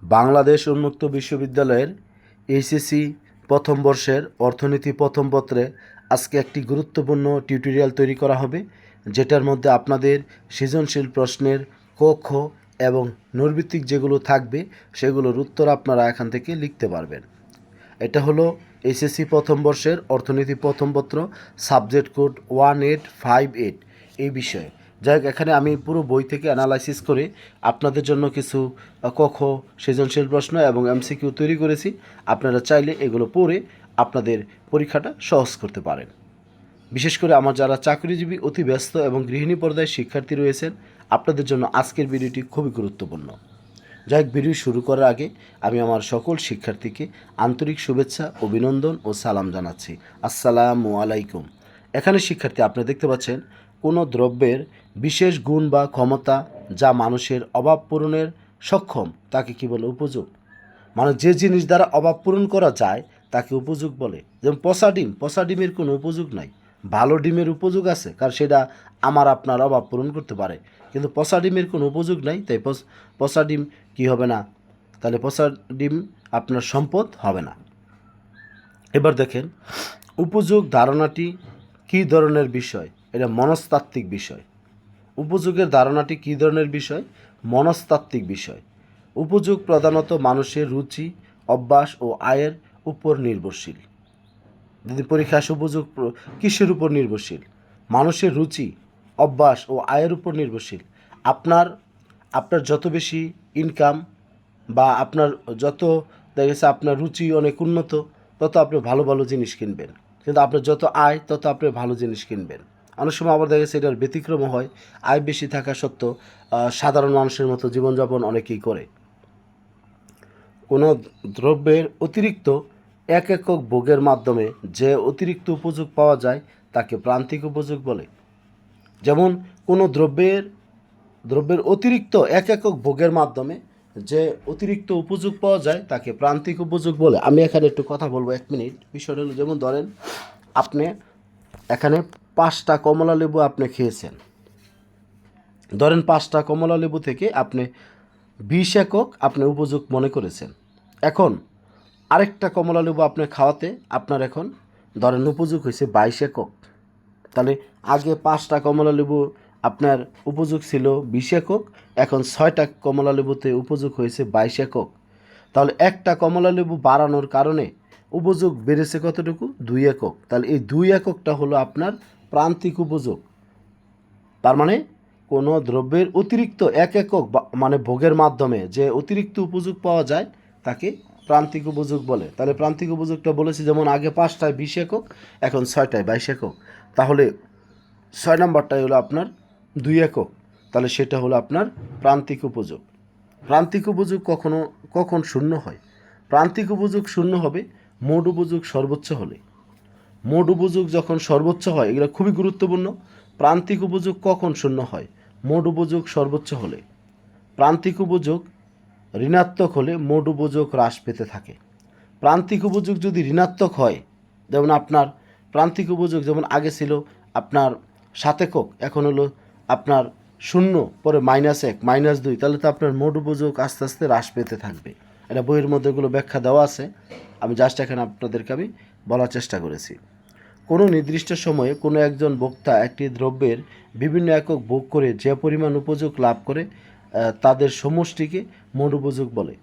বাংলাদেশ উন্মুক্ত বিশ্ববিদ্যালয়ের এইচএসসি প্রথম বর্ষের অর্থনীতি প্রথম পত্রে আজকে একটি গুরুত্বপূর্ণ টিউটোরিয়াল তৈরি করা হবে, যেটার মধ্যে আপনাদের সৃজনশীল প্রশ্নের ক খ এবং নৈর্ভিত্তিক যেগুলো থাকবে সেগুলোর উত্তর আপনারা এখান থেকে লিখতে পারবেন। এটা হলো এইচএসসি প্রথম বর্ষের অর্থনীতি প্রথম পত্র, সাবজেক্ট কোড 1858 এই বিষয়ে। যাই হোক, এখানে আমি পুরো বই থেকে অ্যানালাইসিস করে আপনাদের জন্য কিছু ক খ সৃজনশীল প্রশ্ন এবং এমসিকিউ তৈরি করেছি। আপনারা চাইলে এগুলো পড়ে আপনাদের পরীক্ষাটা সহজ করতে পারেন। বিশেষ করে আমার যারা চাকরিজীবী, অতি ব্যস্ত এবং গৃহিণী পর্যায়ের শিক্ষার্থী রয়েছেন, আপনাদের জন্য আজকের ভিডিওটি খুবই গুরুত্বপূর্ণ। যাই হোক, ভিডিও শুরু করার আগে আমি আমার সকল শিক্ষার্থীকে আন্তরিক শুভেচ্ছা, অভিনন্দন ও সালাম জানাচ্ছি। আসসালামু আলাইকুম। এখানে শিক্ষার্থী, আপনি দেখতে পাচ্ছেন কোনো দ্রব্যের বিশেষ গুণ বা ক্ষমতা যা মানুষের অভাব পূরণের সক্ষম তাকে কী বলে? উপযোগ। মানে যে জিনিস দ্বারা অভাব পূরণ করা যায় তাকে উপযোগ বলে। যেমন পচা ডিমের কোনো উপযোগ নাই। ভালো ডিমের উপযোগ আছে, কারণ সেটা আমার আপনার অভাব পূরণ করতে পারে, কিন্তু পচা ডিমের কোনো উপযোগ নাই। তাই পচা ডিম কী হবে না? তাহলে পচা ডিম আপনার সম্পদ হবে না। এবার দেখেন, উপযোগ ধারণাটি কী ধরনের বিষয়? এটা মনস্তাত্ত্বিক বিষয়। উপযোগের ধারণাটি কী ধরনের বিষয়? মনস্তাত্ত্বিক বিষয়। উপযোগ প্রধানত মানুষের রুচি, অভ্যাস ও আয়ের উপর নির্ভরশীল। যদি পরীক্ষা আসে, উপযোগ কিসের উপর নির্ভরশীল? মানুষের রুচি, অভ্যাস ও আয়ের উপর নির্ভরশীল। আপনার আপনার যত বেশি ইনকাম বা আপনার যত দেখা গেছে আপনার রুচি অনেক উন্নত, তত আপনি ভালো ভালো জিনিস কিনবেন। কিন্তু আপনার যত আয়, তত আপনি ভালো জিনিস কিনবেন। অনেক সময় আবার দেখা গেছে এটার ব্যতিক্রমও হয়। আয় বেশি থাকা সত্ত্বেও সাধারণ মানুষের মতো জীবনযাপন অনেকেই করে। কোনো দ্রব্যের অতিরিক্ত এক একক ভোগের মাধ্যমে যে অতিরিক্ত উপযোগ পাওয়া যায় তাকে প্রান্তিক উপযোগ বলে। যেমন কোনো দ্রব্যের অতিরিক্ত এক একক ভোগের মাধ্যমে যে অতিরিক্ত উপযোগ পাওয়া যায় তাকে প্রান্তিক উপযোগ বলে। আমি এখানে একটু কথা বলবো, 1 মিনিট। বিষয়টা হলো, যেমন ধরেন আপনি এখানে 5টা কমলা লেবু আপনি খেয়েছেন। ধরেন 5টা কমলা লেবু থেকে আপনি 20 একক আপনি উপযোগ মনে করেছেন। এখন আরেকটা কমলা লেবু আপনি খাওয়াতে আপনার এখন ধরেন উপযোগ হয়েছে 22 একক। তাহলে আগে 5টা কমলা লেবু আপনার উপযোগ ছিল 20 একক, এখন 6টা কমলা লেবুতে উপযোগ হয়েছে 22 একক। তাহলে একটা কমলা লেবু বাড়ানোর কারণে উপযোগ বেড়েছে কতটুকু? 2 একক। তাহলে এই 2 এককটা হলো আপনার প্রান্তিক উপযোগ। তার মানে কোনো দ্রব্যের অতিরিক্ত এক একক মানে ভোগের মাধ্যমে যে অতিরিক্ত উপযোগ পাওয়া যায় তাকে প্রান্তিক উপযোগ বলে। তাহলে প্রান্তিক উপযোগটা বলেছি, যেমন আগে 5টায় 20 একক, এখন 6টায় 22 একক। তাহলে 6 নম্বরটাই হলো আপনার 2 একক। তাহলে সেটা হলো আপনার প্রান্তিক উপযোগ। প্রান্তিক উপযোগ কখন শূন্য হয়? প্রান্তিক উপযোগ শূন্য হবে মোট উপযোগ সর্বোচ্চ হলে। মোট উপযোগ যখন সর্বোচ্চ হয়, এগুলো খুবই গুরুত্বপূর্ণ। প্রান্তিক উপযোগ কখন শূন্য হয়? মোট উপযোগ সর্বোচ্চ হলে। প্রান্তিক উপযোগ ঋণাত্মক হলে মোট উপযোগ হ্রাস পেতে থাকে। প্রান্তিক উপযোগ যদি ঋণাত্মক হয়, যেমন আপনার প্রান্তিক উপযোগ যেমন আগে ছিল আপনার 7 একক, এখন হলো আপনার 0, পরে -1, -2, তাহলে তো আপনার মোট উপযোগ আস্তে আস্তে হ্রাস পেতে থাকবে। এটা বইয়ের মধ্যে এগুলো ব্যাখ্যা দেওয়া আছে, আমি জাস্ট এখানে আপনাদেরকে আমি বলার চেষ্টা করেছি। কোনো নির্দিষ্ট সময়ে কোনো একজন ভোক্তা একটি দ্রব্যের বিভিন্ন একক ভোগ করে যে পরিমাণ উপযোগ লাভ করে তাদের সমষ্টিকে মোট উপযোগ বলে।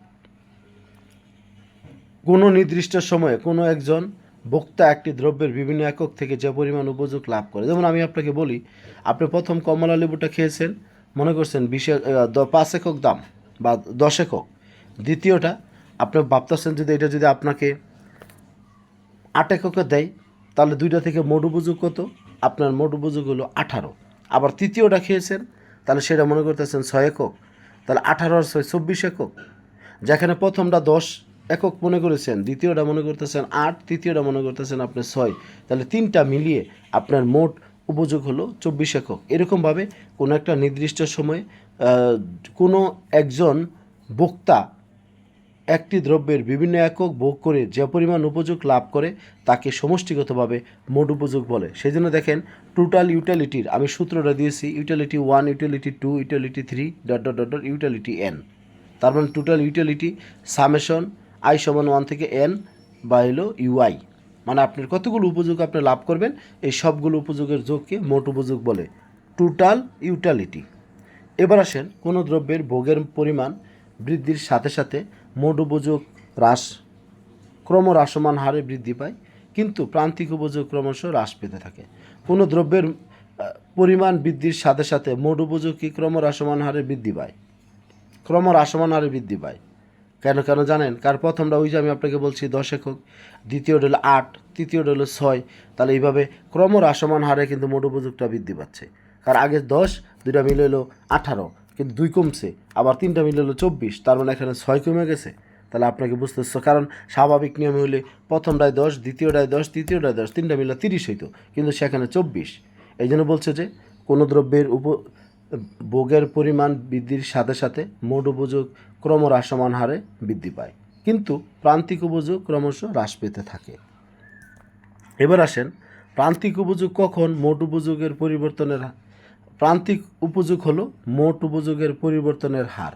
কোনো নির্দিষ্ট সময়ে কোনো একজন ভোক্তা একটি দ্রব্যের বিভিন্ন একক থেকে যে পরিমাণ উপযোগ লাভ করে। যেমন আমি আপনাকে বলি, আপনি প্রথম কমলা লেবুটা খেয়েছেন, মনে করছেন 5 একক দাম বা 10 একক। দ্বিতীয়টা আপনি ভাবতেছেন যদি এটা যদি আপনাকে 8 এককে দেয়, তাহলে দুইটা থেকে মোট উপযোগ কত? আপনার মোট উপযোগ হলো 18। আবার তৃতীয়টা খেয়েছেন, তাহলে সেটা মনে করতেছেন 6 একক, তাহলে 18 আর 6 24 একক। যেখানে প্রথমটা 10 একক মনে করেছেন, দ্বিতীয়টা মনে করতেছেন 8, তৃতীয়টা মনে করতেছেন আপনি 6, তাহলে 3টা মিলিয়ে আপনার মোট উপযোগ হলো 24 একক। এরকমভাবে কোনো একটা নির্দিষ্ট সময়ে কোনো একজন ভোক্তা একটি দ্রব্যের বিভিন্ন একক ভোগ করে যে পরিমাণ উপযোগ লাভ করে তাকে সমষ্টিগতভাবে মোট উপযোগ বলে। সেই জন্য দেখেন, টোটাল ইউটিলিটির আমি সূত্রটা দিয়েছি, utility 1, utility 2, utility 3, ... utility n। তার মানে টোটাল ইউটিলিটি সামেশন আই সমান 1 থেকে n বা হলো ইউআই, মানে আপনার কতগুলো উপযোগ আপনি লাভ করবেন এই সবগুলো উপযোগের যোগকে মোট উপযোগ বলে, টোটাল ইউটিলিটি। এবার আসেন, কোনো দ্রব্যের ভোগের পরিমাণ বৃদ্ধির সাথে সাথে মোট উপযোগ ক্রমহ্রাসমান হারে বৃদ্ধি পায়, কিন্তু প্রান্তিক উপযোগ ক্রমশ হ্রাস পেতে থাকে। কোনো দ্রব্যের পরিমাণ বৃদ্ধির সাথে সাথে মোট উপযোগ কি ক্রমহ্রাসমান হারে বৃদ্ধি পায়, ক্রমহ্রাসমান হারে বৃদ্ধি পায়। কেন কেন জানেন? কার প্রথমটা ওই যে আমি আপনাকে বলছি 10 একক, দ্বিতীয়টা হলো 8, তৃতীয়টা হলো 6, তাহলে এইভাবে ক্রমহ্রাসমান হারে কিন্তু মোট উপযোগটা বৃদ্ধি পাচ্ছে। কার আগে 10, দুইটা মিলে হলো 18, কিন্তু 2 কমছে, আবার 3টা মিলে হলো 24, তার মানে এখানে 6 কমে গেছে। তাহলে আপনাকে বুঝতেছ, কারণ স্বাভাবিক নিয়মে হলে প্রথমটায় 10, দ্বিতীয়টায় 10, তৃতীয়টায় 10, 3টা মিলে 30 হইতো, কিন্তু সেখানে 24। এই জন্য বলছে যে কোনো দ্রব্যের ভোগের পরিমাণ বৃদ্ধির সাথে সাথে মোট উপযোগ ক্রমহ্রাসমান হারে বৃদ্ধি পায়, কিন্তু প্রান্তিক উপযোগ ক্রমশ হ্রাস পেতে থাকে। এবার আসেন, প্রান্তিক উপযোগ কখন মোট উপযোগের পরিবর্তনের প্রান্তিক উপযোগ হলো মোট উপযোগের পরিবর্তনের হার,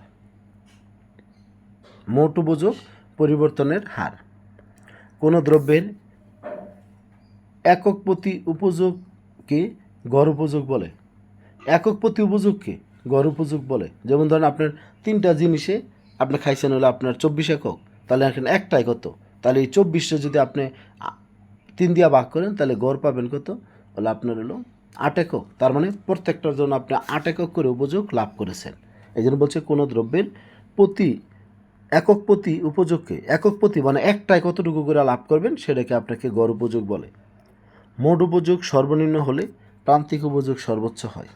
মোট উপযোগ পরিবর্তনের হার। কোনো দ্রব্যের একক প্রতি উপযোগকে গড় উপযোগ বলে, একক প্রতি উপযোগকে গড় উপযোগ বলে। যেমন ধরেন আপনার 3টা জিনিসে আপনি খাইছেন হলো আপনার 24 একক, তাহলে এখানে একটাই কত, তাহলে এই 24টা যদি আপনি 3 দিয়ে ভাগ করেন তাহলে গড় পাবেন কত, হলো আপনার হলো 8 একক। তার মানে প্রত্যেকটার জন্য আপনি 8 একক করে উপযোগ লাভ করেছেন। এই জন্য বলছে কোনো দ্রব্যের প্রতি একক প্রতি উপযোগকে, একক প্রতি মানে একটাই কতটুকু করে লাভ করবেন সেটাকে আপনাকে গড় উপযোগ বলে। মোট উপযোগ সর্বনিম্ন হলে প্রান্তিক উপযোগ সর্বোচ্চ হয়।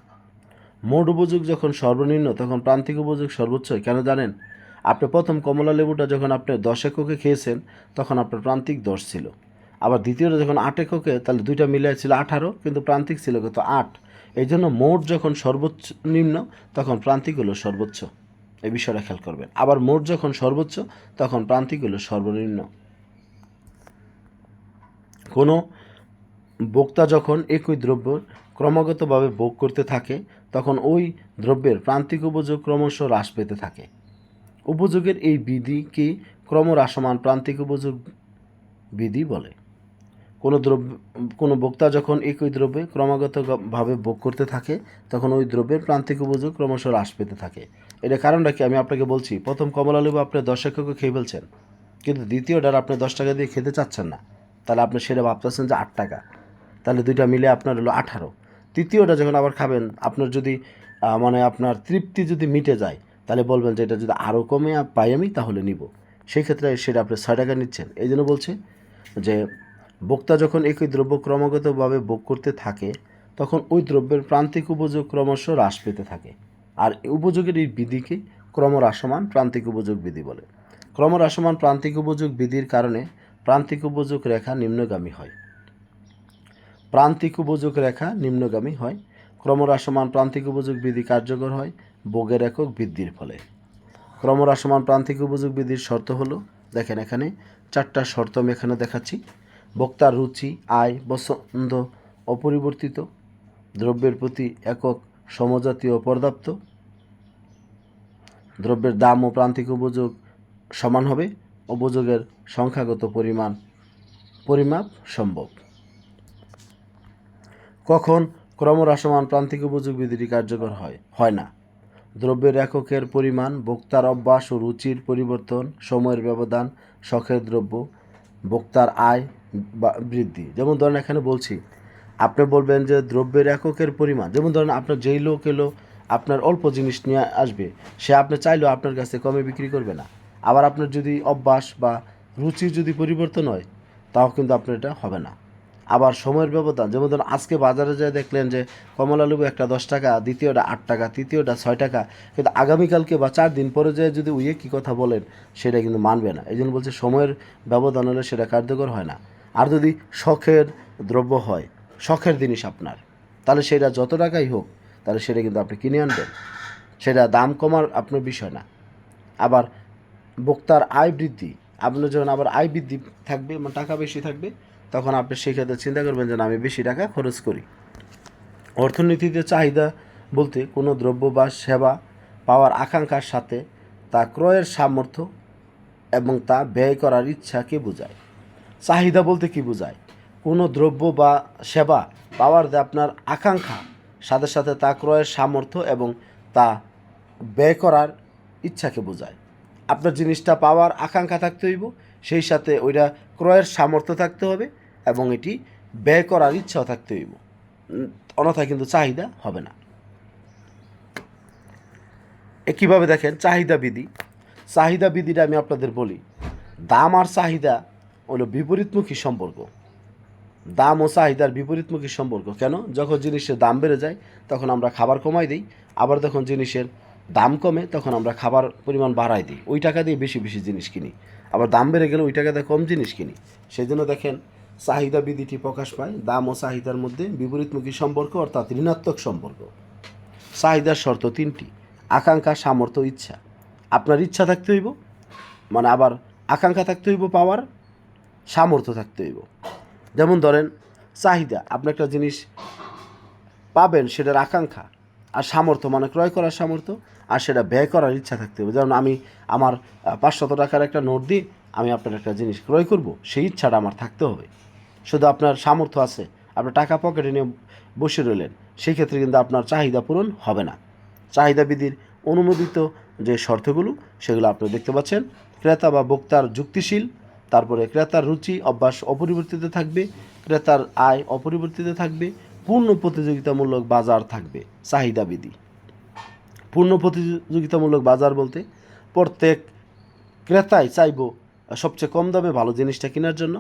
মোট উপযোগ যখন সর্বনিম্ন তখন প্রান্তিক উপযোগ সর্বোচ্চ হয়। কেন জানেন? আপনি প্রথম কমলা লেবুটা যখন আপনি 10 এককে খেয়েছেন তখন আপনার প্রান্তিক 10 ছিল, আবার দ্বিতীয়টা যখন 8 এককে, তাহলে দুইটা মিলিয়ে ছিল 18, কিন্তু প্রান্তিক ছিল কত 8। এই জন্য মোট যখন সর্বোচ্চ নিম্ন তখন প্রান্তিক হলো সর্বোচ্চ, এই বিষয়টা খেয়াল করবেন। আবার মোট যখন সর্বোচ্চ তখন প্রান্তিক হলো সর্বনিম্ন। কোনো ভোক্তা যখন একই দ্রব্য ক্রমাগতভাবে ভোগ করতে থাকে তখন ওই দ্রব্যের প্রান্তিক উপযোগ ক্রমশ হ্রাস পেতে থাকে। উপযোগের এই বিধিকে ক্রমহ্রাসমান প্রান্তিক উপযোগ বিধি বলে। কোনো ভোক্তা যখন একই দ্রব্যে ক্রমাগতভাবে ভোগ করতে থাকে তখন ওই দ্রব্যের প্রান্তিক উপযোগ ক্রমশ হ্রাস পেতে থাকে। এটা কারণটা কি আমি আপনাকে বলছি। প্রথম কমলা লেবু আপনি 10 এককে খেয়ে ফেলছেন, কিন্তু দ্বিতীয়টার আপনি 10 টাকা দিয়ে খেতে চাচ্ছেন না, তাহলে আপনি সেটা ভাবতেছেন যে 8 টাকা, তাহলে দুইটা মিলে আপনার হলো 18। তৃতীয়টা যখন আবার খাবেন, আপনার যদি মানে আপনার তৃপ্তি যদি মিটে যায় তাহলে বলবেন যে এটা যদি আরও কমে পাই আমি তাহলে নিব, সেই ক্ষেত্রে সেটা আপনি 6 টাকা নিচ্ছেন। এই জন্য বলছে যে ভোক্তা যখন একই দ্রব্য ক্রমাগতভাবে ভোগ করতে থাকে তখন ওই দ্রব্যের প্রান্তিক উপযোগ ক্রমশ হ্রাস পেতে থাকে। আর উপযোগের এই বিধিকে ক্রমহ্রাসমান প্রান্তিক উপযোগ বিধি বলে। ক্রমহ্রাসমান প্রান্তিক উপযোগ বিধির কারণে প্রান্তিক উপযোগ রেখা নিম্নগামী হয়, প্রান্তিক উপযোগ রেখা নিম্নগামী হয়। ক্রমহ্রাসমান প্রান্তিক উপযোগ বিধি কার্যকর হয় ভোগের একক বৃদ্ধির ফলে। ক্রমহ্রাসমান প্রান্তিক উপযোগ বিধির শর্ত হলো, দেখেন এখানে 4টা শর্ত আমি এখানে দেখাচ্ছি। ভোক্তার রুচি, আয়, পছন্দ অপরিবর্তিত, দ্রব্যের প্রতি একক সমজাতীয় পর্যাপ্ত, দ্রব্যের দাম ও প্রান্তিক উপযোগ সমান হবে, উপযোগের সংখ্যাগত পরিমাপ সম্ভব। কখন ক্রমহ্রাসমান প্রান্তিক উপযোগ বিধিটি কার্যকর হয় না? দ্রব্যের এককের পরিমাণ, ভোক্তার অভ্যাস ও রুচির পরিবর্তন, সময়ের ব্যবধান, শখের দ্রব্য, ভোক্তার আয় বৃদ্ধি। যেমন ধরেন এখানে বলছি, আপনি বলবেন যে দ্রব্যের এককের পরিমাণ, যেমন ধরেন আপনার যেই লোক এলো আপনার অল্প জিনিস নিয়ে আসবে, সে আপনি চাইলেও আপনার কাছে কমে বিক্রি করবে না। আবার আপনার যদি অভ্যাস বা রুচির যদি পরিবর্তন হয় তাও কিন্তু আপনার এটা হবে না। আবার সময়ের ব্যবধান, যেমন ধরুন আজকে বাজারে যেয়ে দেখলেন যে কমলা লেবু একটা 10 টাকা, দ্বিতীয়টা 8 টাকা, তৃতীয়টা 6 টাকা, কিন্তু আগামীকালকে বা 4 দিন পরে যেয়ে যদি ওই একই কথা বলেন সেটা কিন্তু মানবে না। এই জন্য বলছে সময়ের ব্যবধান হলে সেটা কার্যকর হয় না। আর যদি শখের দ্রব্য হয়, শখের জিনিস আপনার, তাহলে সেটা যত টাকাই হোক তাহলে সেটা কিন্তু আপনি কিনে আনবেন, সেটা দাম কমার আপনার বিষয় না। আবার ভোক্তার আয় বৃদ্ধি, আপনার যখন আবার আয় বৃদ্ধি থাকবে, মানে টাকা বেশি থাকবে, তখন আপনি সেক্ষেত্রে চিন্তা করবেন যে আমি বেশি টাকা খরচ করি। অর্থনীতিতে চাহিদা বলতে কোনো দ্রব্য বা সেবা পাওয়ার আকাঙ্ক্ষার সাথে তা ক্রয়ের সামর্থ্য এবং তা ব্যয় করার ইচ্ছাকে বোঝায়। চাহিদা বলতে কি বোঝায়? কোনো দ্রব্য বা সেবা পাওয়ার যে আপনার আকাঙ্ক্ষা, সাথে সাথে তা ক্রয়ের সামর্থ্য এবং তা ব্যয় করার ইচ্ছাকে বোঝায়। আপনার জিনিসটা পাওয়ার আকাঙ্ক্ষা থাকতে হইব, সেই সাথে ওইটা ক্রয়ের সামর্থ্য থাকতে হবে এবং এটি ব্যয় করার ইচ্ছাও থাকতে হইব, অন্যথায় কিন্তু চাহিদা হবে না। কীভাবে দেখেন চাহিদা বিধি। চাহিদা বিধিটা আমি আপনাদের বলি, দাম আর চাহিদা হলো বিপরীতমুখী সম্পর্ক। দাম ও চাহিদার বিপরীতমুখী সম্পর্ক। কেন? যখন জিনিসের দাম বেড়ে যায় তখন আমরা খাবার কমাই দিই, আবার যখন জিনিসের দাম কমে তখন আমরা খাবার পরিমাণ বাড়াই দিই, ওই টাকা দিয়ে বেশি বেশি জিনিস কিনি। আবার দাম বেড়ে গেলে ওই টাকা দিয়ে কম জিনিস কিনি। সেই জন্য দেখেন চাহিদা বিধিটি প্রকাশ পায় দাম ও চাহিদার মধ্যে বিপরীতমুখী সম্পর্ক, অর্থাৎ ঋণাত্মক সম্পর্ক। চাহিদার শর্ত তিনটি: আকাঙ্ক্ষা, সামর্থ্য, ইচ্ছা। আপনার ইচ্ছা থাকতে হইব, মানে আবার আকাঙ্ক্ষা থাকতে হইব পাওয়ার, সামর্থ্য থাকতে হইব। যেমন ধরেন চাহিদা, আপনি একটা জিনিস পাবেন সেটার আকাঙ্ক্ষা, আর সামর্থ্য মানে ক্রয় করার সামর্থ্য, আর সেটা ব্যয় করার ইচ্ছা থাকতে হবে। যেমন আমি আমার 500 টাকার একটা নোট দিয়ে আমি আপনার একটা জিনিস ক্রয় করব, সেই ইচ্ছাটা আমার থাকতে হবে। শুধু আপনার সামর্থ্য আছে, আপনার টাকা পকেটে নিয়ে বসে রইলেন, সেই ক্ষেত্রে কিন্তু আপনার চাহিদা পূরণ হবে না। চাহিদা বিধির অনুমোদিত যে শর্তগুলো সেগুলো আপনি দেখতে পাচ্ছেন। ক্রেতা বা ভোক্তার যুক্তিশীল, তারপরে ক্রেতার রুচি অভ্যাস অপরিবর্তিত থাকবে, ক্রেতার আয় অপরিবর্তিত থাকবে, পূর্ণ প্রতিযোগিতামূলক বাজার থাকবে। চাহিদা বিধি। পূর্ণ প্রতিযোগিতামূলক বাজার বলতে প্রত্যেক ক্রেতাই চাইব সবচেয়ে কম দামে ভালো জিনিসটা কেনার জন্য,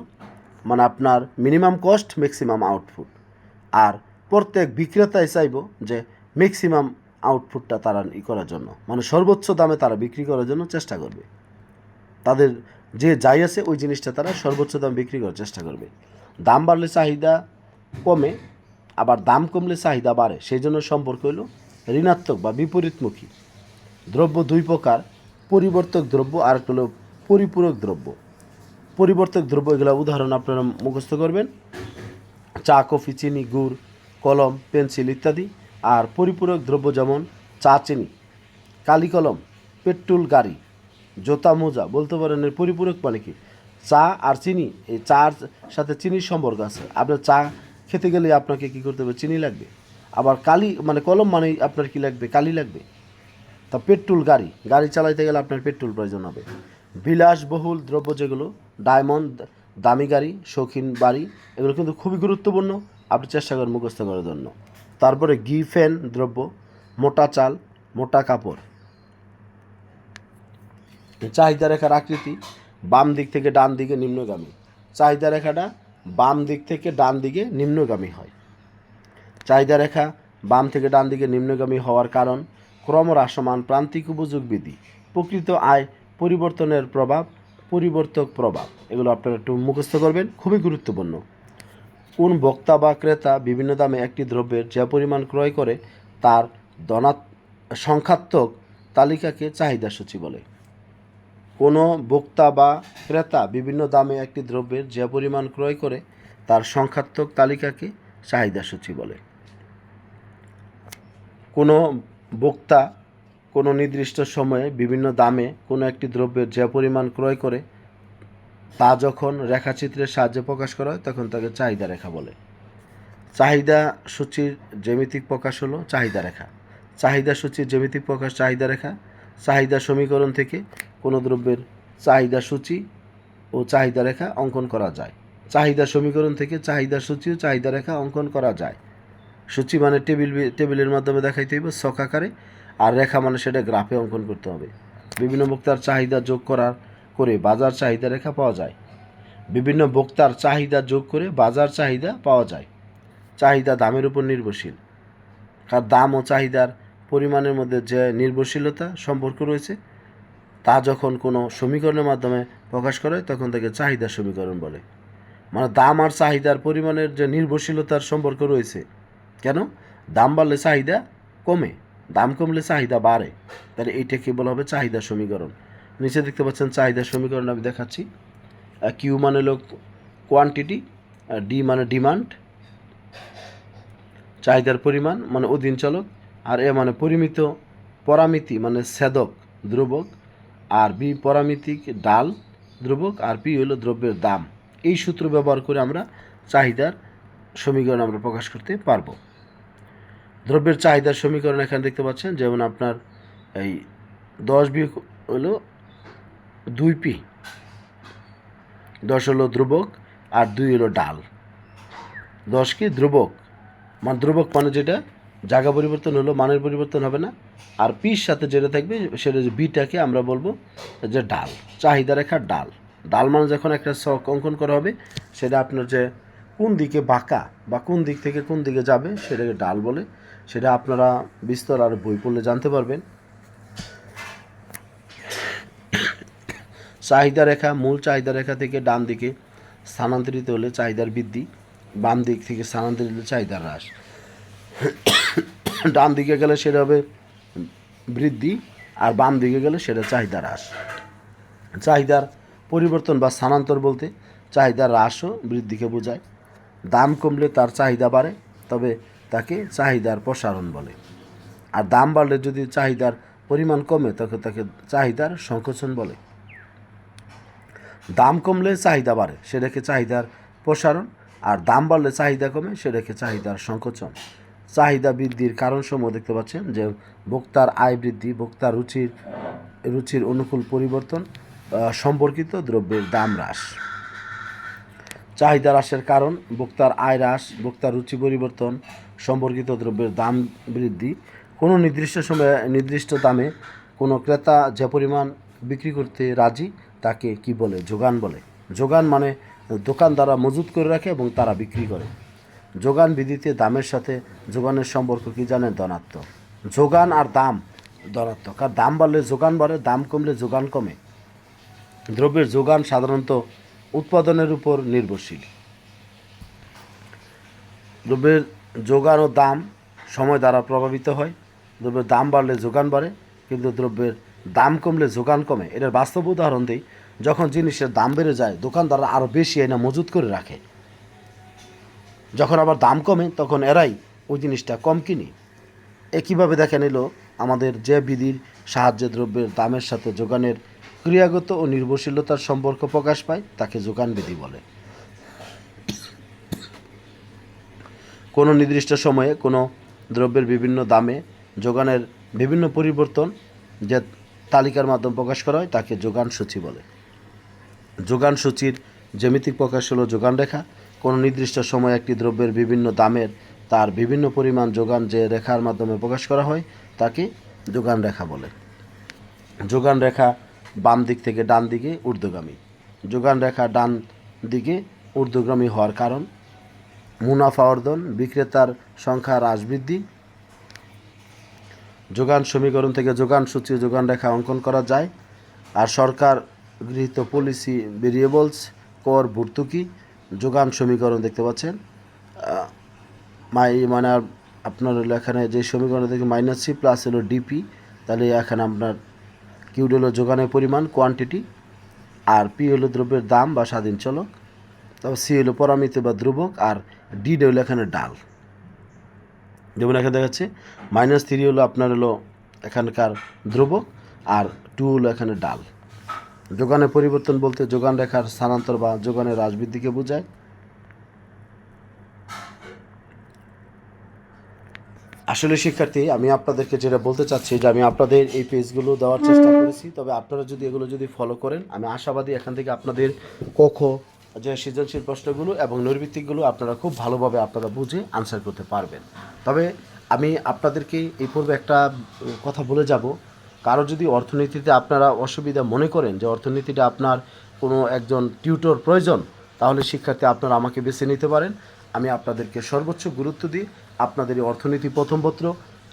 মানে আপনার মিনিমাম কস্ট ম্যাক্সিমাম আউটপুট। আর প্রত্যেক বিক্রেতাই চাইব যে ম্যাক্সিমাম আউটপুটটা তারা করার জন্য, মানে সর্বোচ্চ দামে তারা বিক্রি করার জন্য চেষ্টা করবে। তাদের যে যাই আছে ওই জিনিসটা তারা সর্বোচ্চ দাম বিক্রি করার চেষ্টা করবে। দাম বাড়লে চাহিদা কমে, আবার দাম কমলে চাহিদা বাড়ে, সেই জন্য সম্পর্ক হলো ঋণাত্মক বা বিপরীতমুখী। দ্রব্য দুই প্রকার: পরিবর্তক দ্রব্য আর হলো পরিপূরক দ্রব্য। পরিবর্তক দ্রব্য এগুলো উদাহরণ আপনারা মুখস্থ করবেন: চা, কফি, চিনি, গুড়, কলম, পেন্সিল ইত্যাদি। আর পরিপূরক দ্রব্য যেমন চা, চিনি, কালি কলম, পেট্রোল, গাড়ি, জোতা, মোজা বলতে পারেন। এর পরিপূরক মানে কি? চা আর চিনি, এই চার সাথে চিনির সম্পর্ক আছে। আপনার চা খেতে গেলে আপনাকে কী করতে হবে? চিনি লাগবে। আবার কালি মানে কলম মানে আপনার কী লাগবে? কালি লাগবে। তা পেট্রোল, গাড়ি, গাড়ি চালাইতে গেলে আপনার পেট্রোল প্রয়োজন হবে। বিলাসবহুল দ্রব্য যেগুলো, ডায়মন্ড, দামি গাড়ি, শৌখিন বাড়ি, এগুলো কিন্তু খুবই গুরুত্বপূর্ণ, আপনি চেষ্টা করেন মুখস্থ করার জন্য। তারপরে গিফেন দ্রব্য, মোটা চাল, মোটা কাপড়। চাহিদা রেখার আকৃতি বাম দিক থেকে ডান দিকে নিম্নগামী। চাহিদা রেখাটা বাম দিক থেকে ডান দিকে নিম্নগামী হয়। চাহিদা রেখা বাম থেকে ডান দিকে নিম্নগামী হওয়ার কারণ ক্রমহ্রাসমান প্রান্তিক উপযোগ বিধি, প্রকৃত আয় পরিবর্তনের প্রভাব, পরিবর্তক প্রভাব। এগুলো আপনারা একটু মুখস্থ করবেন, খুবই গুরুত্বপূর্ণ। কোন ভোক্তা বা ক্রেতা বিভিন্ন দামে একটি দ্রব্যের যে পরিমাণ ক্রয় করে তার সংখ্যাত্মক তালিকাকে চাহিদা সূচি বলে। কোনো ভোক্তা বা ক্রেতা বিভিন্ন দামে একটি দ্রব্যের যে পরিমাণ ক্রয় করে তার সংখ্যাত্মক তালিকাকে চাহিদা সূচি বলে। কোনো ভোক্তা কোনো নির্দিষ্ট সময়ে বিভিন্ন দামে কোনো একটি দ্রব্যের যে পরিমাণ ক্রয় করে তা যখন রেখাচিত্রের সাহায্যে প্রকাশ করা হয় তখন তাকে চাহিদা রেখা বলে। চাহিদা সূচির জ্যামিতিক প্রকাশ হলো চাহিদা রেখা। চাহিদা সূচির জ্যামিতিক প্রকাশ চাহিদা রেখা। চাহিদা সমীকরণ থেকে কোনো দ্রব্যের চাহিদা সূচি ও চাহিদা রেখা অঙ্কন করা যায়। চাহিদা সমীকরণ থেকে চাহিদা সূচি ও চাহিদা রেখা অঙ্কন করা যায়। সূচি মানে টেবিলের মাধ্যমে দেখাইতে হইব ছক আকারে, আর রেখা মানে সেটা গ্রাফে অঙ্কন করতে হবে। বিভিন্ন ভোক্তার চাহিদা যোগ করে বাজার চাহিদা রেখা পাওয়া যায়। বিভিন্ন ভোক্তার চাহিদা যোগ করে বাজার চাহিদা পাওয়া যায়। চাহিদা দামের উপর নির্ভরশীল, কারণ দাম ও চাহিদার পরিমাণের মধ্যে যে নির্ভরশীলতা সম্পর্ক রয়েছে তা যখন কোনো সমীকরণের মাধ্যমে প্রকাশ করে তখন তাকে চাহিদা সমীকরণ বলে। মানে দাম আর চাহিদার পরিমাণের যে নির্ভরশীলতার সম্পর্ক রয়েছে। কেন? দাম বাড়লে চাহিদা কমে, দাম কমলে চাহিদা বাড়ে, তাহলে এইটাকে বলা হবে চাহিদা সমীকরণ। নিচে দেখতে পাচ্ছেন চাহিদা সমীকরণ আমি দেখাচ্ছি। কিউ মানে হলো কোয়ান্টিটি, ডি মানে ডিমান্ড, চাহিদার পরিমাণ মানে অধীন চলক, আর এ মানে পরামিতি মানে ছেদক ধ্রুবক, আর বি পরামিতিক ডাল দ্রব্যক, আর পি হলো দ্রব্যের দাম। এই সূত্র ব্যবহার করে আমরা চাহিদার সমীকরণ আমরা প্রকাশ করতে পারবো। দ্রব্যের চাহিদার সমীকরণ এখানে দেখতে পাচ্ছেন, যেমন আপনার এই 10 বিয়োগ হলো 2p, 10 হলো ধ্রুবক আর 2 হলো ডাল। 10 কি ধ্রুবক, মানে ধ্রুবক মানে যেটা জায়গা পরিবর্তন হলো, মানের পরিবর্তন হবে না। আর পির সাথে যেটা থাকবে সেটা যে বিটাকে আমরা বলবো যে ডাল, চাহিদা রেখার ডাল। ডাল মানে যখন একটা ছক অঙ্কন করা হবে, সেটা আপনার যে কোন দিকে বাঁকা বা কোন দিক থেকে কোন দিকে যাবে সেটাকে ডাল বলে। সেটা আপনারা বিস্তর আর বই পড়লে জানতে পারবেন। চাহিদা রেখা, মূল চাহিদা রেখা থেকে ডান দিকে স্থানান্তরিত হলে চাহিদার বৃদ্ধি, বাম দিক থেকে স্থানান্তরিত হলে চাহিদার হ্রাস। ডান দিকে গেলে সেটা হবে বৃদ্ধি, আর বাম দিকে গেলে সেটা চাহিদা হ্রাস। চাহিদার পরিবর্তন বা স্থানান্তর বলতে চাহিদার হ্রাস ও বৃদ্ধিকে বোঝায়। দাম কমলে তার চাহিদা বাড়ে, তবে তাকে চাহিদার প্রসারণ বলে। আর দাম বাড়লে যদি চাহিদার পরিমাণ কমে তখন তাকে চাহিদার সংকোচন বলে। দাম কমলে চাহিদা বাড়ে, সেটাকে চাহিদার প্রসারণ। আর দাম বাড়লে চাহিদা কমে, সেটাকে চাহিদার সংকোচন। চাহিদা বৃদ্ধির কারণসমূহ দেখতে পাচ্ছেন, যে ভোক্তার আয় বৃদ্ধি, ভোক্তার রুচির অনুকূল পরিবর্তন সম্পর্কিত দ্রব্যের দাম হ্রাস। চাহিদা হ্রাসের কারণ ভোক্তার আয় হ্রাস, ভোক্তার রুচি পরিবর্তন সম্পর্কিত দ্রব্যের দাম বৃদ্ধি। কোনো নির্দিষ্ট সময়ে নির্দিষ্ট দামে কোনো ক্রেতা যে পরিমাণ বিক্রি করতে রাজি তাকে কি বলে? যোগান বলে। যোগান মানে দোকানদাররা মজুত করে রাখে এবং তারা বিক্রি করে। যোগান বিধিতে দামের সাথে যোগানের সম্পর্ক কি জানেন? ধনাত্মক। যোগান আর দাম ধনাত্মক। আর দাম বাড়লে যোগান বাড়ে, দাম কমলে যোগান কমে। দ্রব্যের যোগান সাধারণত উৎপাদনের উপর নির্ভরশীল। দ্রব্যের যোগান ও দাম সময় দ্বারা প্রভাবিত হয়। দ্রব্যের দাম বাড়লে যোগান বাড়ে, কিন্তু দ্রব্যের দাম কমলে যোগান কমে। এটার বাস্তব উদাহরণ দিই, যখন জিনিসের দাম বেড়ে যায় দোকানদাররা আরও বেশি এনে মজুত করে রাখে। যখন আবার দাম কমে তখন এরাই ওই জিনিসটা কম কিনি। একইভাবে দেখে নিল আমাদের যে বিধির সাহায্যে দ্রব্যের দামের সাথে যোগানের ক্রিয়াগত ও নির্ভরশীলতার সম্পর্ক প্রকাশ পায় তাকে যোগান বিধি বলে। কোনো নির্দিষ্ট সময়ে কোনো দ্রব্যের বিভিন্ন দামে যোগানের বিভিন্ন পরিবর্তন যে তালিকার মাধ্যমে প্রকাশ করা হয় তাকে যোগান সূচি বলে। যোগান সূচির জ্যামিতিক প্রকাশ হলো যোগান রেখা। কোনো নির্দিষ্ট সময়ে একটি দ্রব্যের বিভিন্ন দামের তার বিভিন্ন পরিমাণ যোগান যে রেখার মাধ্যমে প্রকাশ করা হয় তাকে যোগান রেখা বলে। যোগান রেখা বাম দিক থেকে ডান দিকে ঊর্ধ্বগামী। যোগান রেখা ডান দিকে ঊর্ধ্বগামী হওয়ার কারণ মুনাফা অর্জন, বিক্রেতার সংখ্যা হ্রাস বৃদ্ধি। যোগান সমীকরণ থেকে যোগান সূচি যোগান রেখা অঙ্কন করা যায়। আর সরকার গৃহীত পলিসি ভেরিয়েবলস, কর ভর্তুকি, যোগান সমীকরণ দেখতে পাচ্ছেন। মানে আপনার হলো এখানে যে সমীকরণ থেকে -c প্লাস হলো ডিপি, তাহলে এখানে আপনার কিউ হলো যোগানের পরিমাণ কোয়ান্টিটি, আর পি হলো দ্রব্যের দাম বা স্বাধীন চলক, তারপর সি হলো পরামিতি বা ধ্রুবক, আর ডি হলো এখানে ডাল। যেমন এখানে দেখাচ্ছে -3 হলো আপনার হলো এখানকার ধ্রুবক, আর 2 হলো এখানে ডাল। যোগানের পরিবর্তন বলতে যোগান রেখার স্থানান্তর বা যোগানের হ্রাস বৃদ্ধিকে বোঝায়। আসলে শিক্ষার্থী, আমি আপনাদেরকে যেটা বলতে চাচ্ছি যে আমি আপনাদের এই পেজগুলো দেওয়ার চেষ্টা করেছি, তবে আপনারা যদি এগুলো যদি ফলো করেন আমি আশাবাদী এখান থেকে আপনাদের যে সৃজনশীল প্রশ্নগুলো এবং নৈর্ভিত্তিকগুলো আপনারা খুব ভালোভাবে আপনারা বুঝে আনসার করতে পারবেন। তবে আমি আপনাদেরকে এই পূর্বে একটা কথা বলে যাব, কারো যদি অর্থনীতিতে আপনারা অসুবিধা মনে করেন যে অর্থনীতিটা আপনার কোনো একজন টিউটর প্রয়োজন, তাহলে শিক্ষার্থী আপনারা আমাকে বেছে নিতে পারেন। আমি আপনাদেরকে সর্বোচ্চ গুরুত্ব দিই আপনাদের এই অর্থনীতি প্রথম পত্র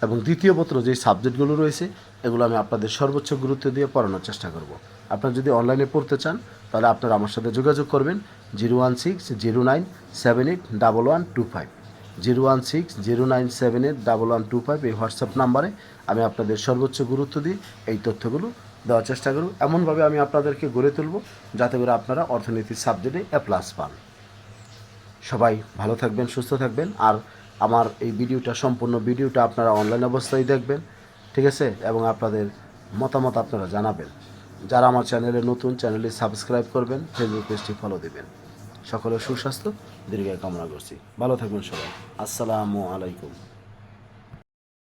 এবং দ্বিতীয় পত্র যে সাবজেক্টগুলো রয়েছে এগুলো আমি আপনাদের সর্বোচ্চ গুরুত্ব দিয়ে পড়ানোর চেষ্টা করব। আপনারা যদি অনলাইনে পড়তে চান তাহলে আপনারা আমার সাথে যোগাযোগ করবেন 01609781125, 01609781125 এই হোয়াটসঅ্যাপ নাম্বারে আমি আপনাদের সর্বোচ্চ গুরুত্ব দিয়ে এই তথ্যগুলো দেওয়ার চেষ্টা করব। এমনভাবে আমি আপনাদেরকে গড়ে তুলব যাতে করে আপনারা অর্থনীতির সাবজেক্টে A+ পান। সবাই ভালো থাকবেন, সুস্থ থাকবেন। আর আমার এই ভিডিওটা সম্পূর্ণ ভিডিওটা আপনারা অনলাইন অবস্থায় দেখবেন, ঠিক আছে? এবং আপনাদের মতামত আপনারা জানাবেন। যারা আমার চ্যানেলে নতুন, চ্যানেলটি সাবস্ক্রাইব করবেন, ফেসবুক পেজটি ফলো দেবেন। সকলের সুস্বাস্থ্য দীর্ঘায়ু কামনা করছি। ভালো থাকবেন সবাই। আসসালামু আলাইকুম।